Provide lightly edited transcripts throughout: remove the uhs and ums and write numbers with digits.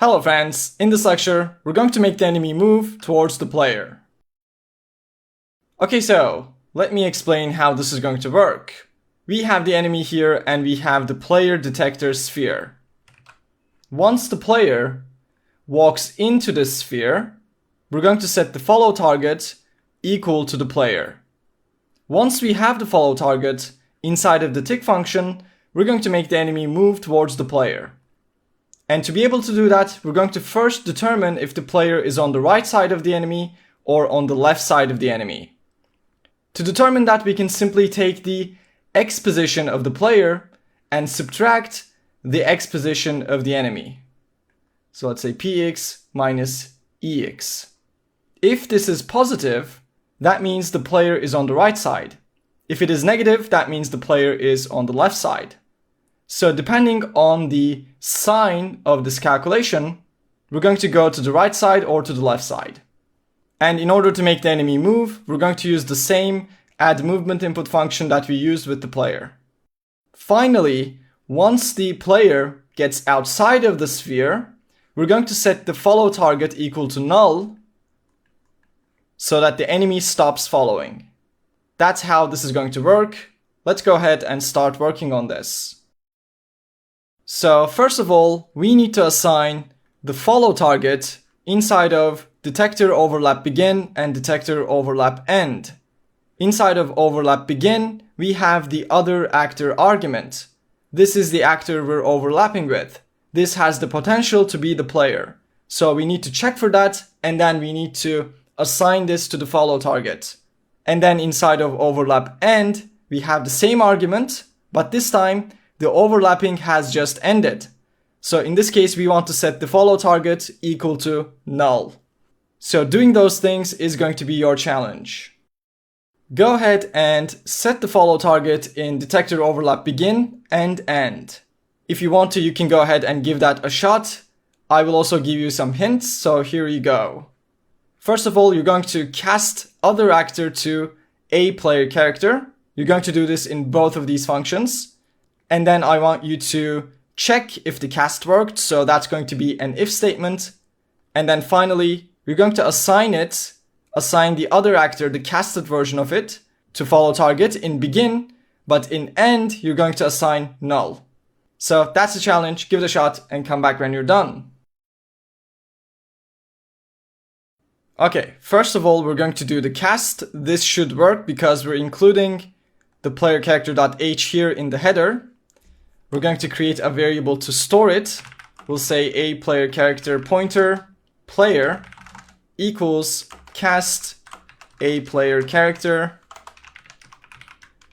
Hello friends, in this lecture, we're going to make the enemy move towards the player. Okay, so let me explain how this is going to work. We have the enemy here and we have the player detector sphere. Once the player walks into this sphere, we're going to set the follow target equal to the player. Once we have the follow target inside of the tick function, we're going to make the enemy move towards the player. And to be able to do that, we're going to first determine if the player is on the right side of the enemy or on the left side of the enemy. To determine that, we can simply take the x position of the player and subtract the x position of the enemy. So let's say px minus ex. If this is positive, that means the player is on the right side. If it is negative, that means the player is on the left side. So depending on the sign of this calculation, we're going to go to the right side or to the left side. And in order to make the enemy move, we're going to use the same add movement input function that we used with the player. Finally, once the player gets outside of the sphere, we're going to set the follow target equal to null so that the enemy stops following. That's how this is going to work. Let's go ahead and start working on this. So first of all, we need to assign the follow target inside of detector overlap begin and detector overlap end. Inside of overlap begin, we have the other actor argument. This is the actor we're overlapping with. This has the potential to be the player. So we need to check for that, and then we need to assign this to the follow target. And then inside of overlap end, we have the same argument, but this time the overlapping has just ended. So in this case, we want to set the follow target equal to null. So doing those things is going to be your challenge. Go ahead and set the follow target in detector overlap begin and end. If you want to, you can go ahead and give that a shot. I will also give you some hints, so here you go. First of all, you're going to cast other actor to a player character. You're going to do this in both of these functions. And then I want you to check if the cast worked. So that's going to be an if statement. And then finally, we're going to assign the other actor, the casted version of it, to follow target in begin. But in end, you're going to assign null. So that's the challenge. Give it a shot and come back when you're done. Okay, first of all, we're going to do the cast. This should work because we're including the player character.h here in the header. We're going to create a variable to store it. We'll say a player character pointer player equals cast a player character.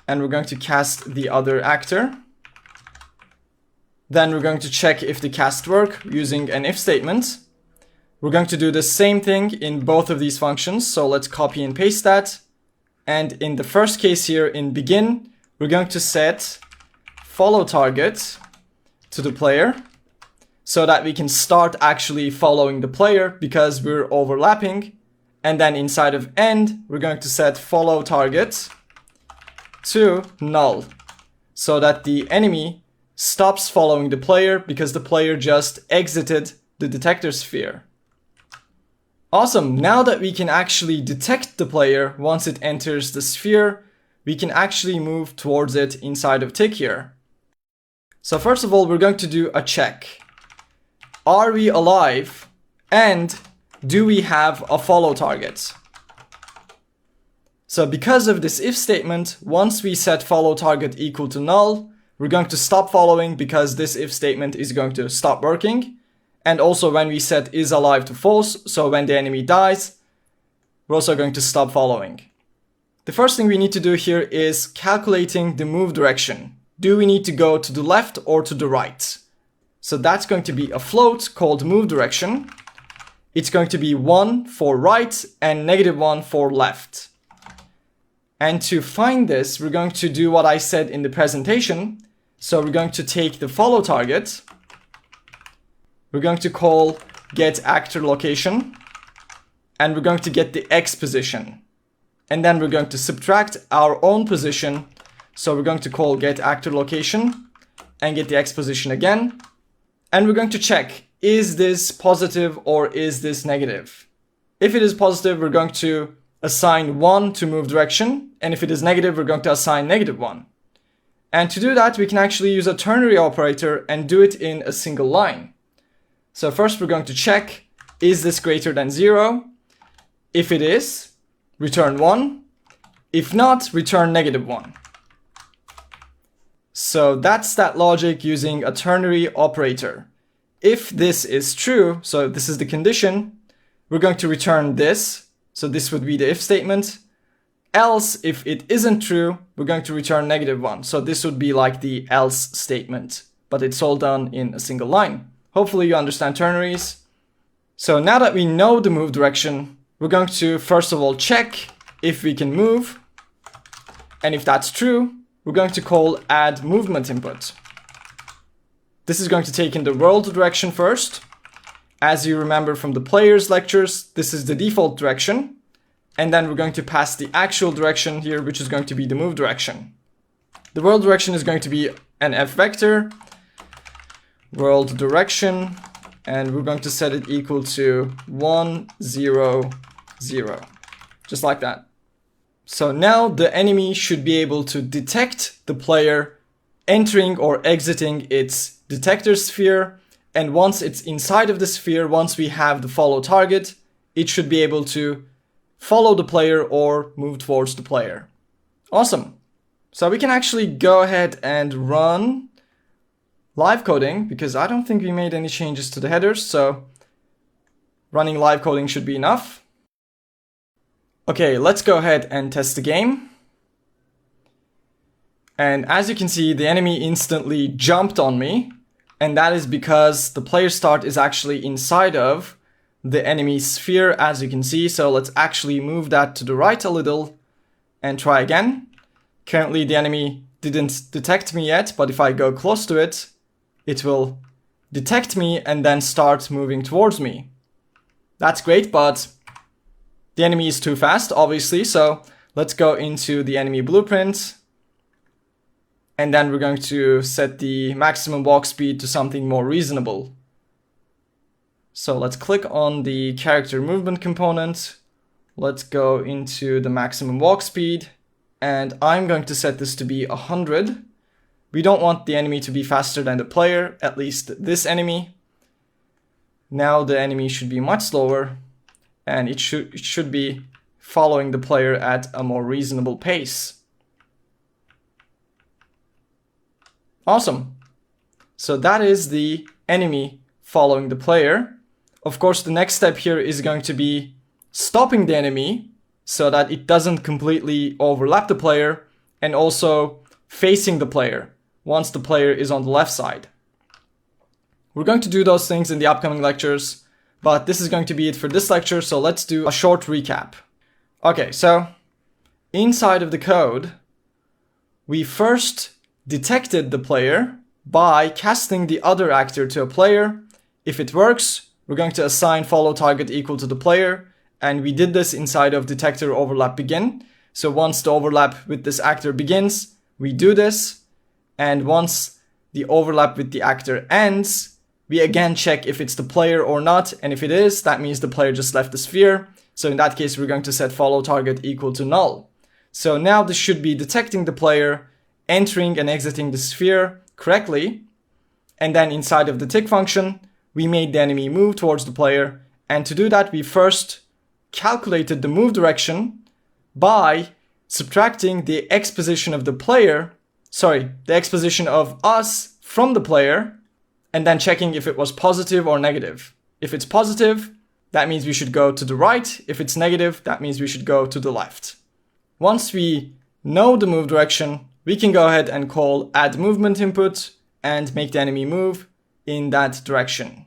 And we're going to cast the other actor. Then we're going to check if the cast work using an if statement. We're going to do the same thing in both of these functions. So let's copy and paste that. And in the first case here in begin, we're going to set follow target to the player so that we can start actually following the player because we're overlapping. And then inside of end, we're going to set follow target to null so that the enemy stops following the player because the player just exited the detector sphere. Awesome. Now that we can actually detect the player once it enters the sphere, we can actually move towards it inside of tick here. So first of all, we're going to do a check. Are we alive? And do we have a follow target? So because of this if statement, once we set follow target equal to null, we're going to stop following because this if statement is going to stop working. And also when we set is alive to false, so when the enemy dies, we're also going to stop following. The first thing we need to do here is calculating the move direction. Do we need to go to the left or to the right? So that's going to be a float called move direction. It's going to be 1 for right and -1 for left. And to find this, we're going to do what I said in the presentation. So we're going to take the follow target. We're going to call get actor location. And we're going to get the X position. And then we're going to subtract our own position. So we're going to call get actor location and get the X position again. And we're going to check is this positive or is this negative? If it is positive, we're going to assign 1 to move direction, and if it is negative, we're going to assign -1. And to do that, we can actually use a ternary operator and do it in a single line. So first we're going to check, is this greater than 0? If it is, return 1. If not, return -1. So that's that logic using a ternary operator. If this is true, so this is the condition, we're going to return this. So this would be the if statement. Else, if it isn't true, we're going to return -1. So this would be like the else statement, but it's all done in a single line. Hopefully you understand ternaries. So now that we know the move direction, we're going to first of all check if we can move. And if that's true, we're going to call add movement input. This is going to take in the world direction first. As you remember from the players lectures, this is the default direction. And then we're going to pass the actual direction here, which is going to be the move direction. The world direction is going to be an f vector, world direction, and we're going to set it equal to 1, 0, 0. Just like that. So now the enemy should be able to detect the player entering or exiting its detector sphere. And once it's inside of the sphere, once we have the follow target, it should be able to follow the player or move towards the player. Awesome. So we can actually go ahead and run live coding because I don't think we made any changes to the headers. So running live coding should be enough. Okay, let's go ahead and test the game. And as you can see, the enemy instantly jumped on me. And that is because the player start is actually inside of the enemy sphere, as you can see. So let's actually move that to the right a little and try again. Currently, the enemy didn't detect me yet, but if I go close to it, it will detect me and then start moving towards me. That's great, but the enemy is too fast, obviously. So let's go into the enemy blueprint. And then we're going to set the maximum walk speed to something more reasonable. So let's click on the character movement component. Let's go into the maximum walk speed. And I'm going to set this to be 100. We don't want the enemy to be faster than the player, at least this enemy. Now the enemy should be much slower. And it should be following the player at a more reasonable pace. Awesome. So that is the enemy following the player. Of course, the next step here is going to be stopping the enemy so that it doesn't completely overlap the player, and also facing the player once the player is on the left side. We're going to do those things in the upcoming lectures, but this is going to be it for this lecture, so let's do a short recap. Okay, so inside of the code, we first detected the player by casting the other actor to a player. If it works, we're going to assign follow target equal to the player, and we did this inside of detector overlap begin. So once the overlap with this actor begins, we do this, and once the overlap with the actor ends, we again check if it's the player or not, and if it is, that means the player just left the sphere. So in that case, we're going to set follow target equal to null. So now this should be detecting the player entering and exiting the sphere correctly. And then inside of the tick function, we made the enemy move towards the player. And to do that, we first calculated the move direction by subtracting the x position of the player, the x position of us from the player, and then checking if it was positive or negative. If it's positive, that means we should go to the right. If it's negative, that means we should go to the left. Once we know the move direction, we can go ahead and call add movement input and make the enemy move in that direction.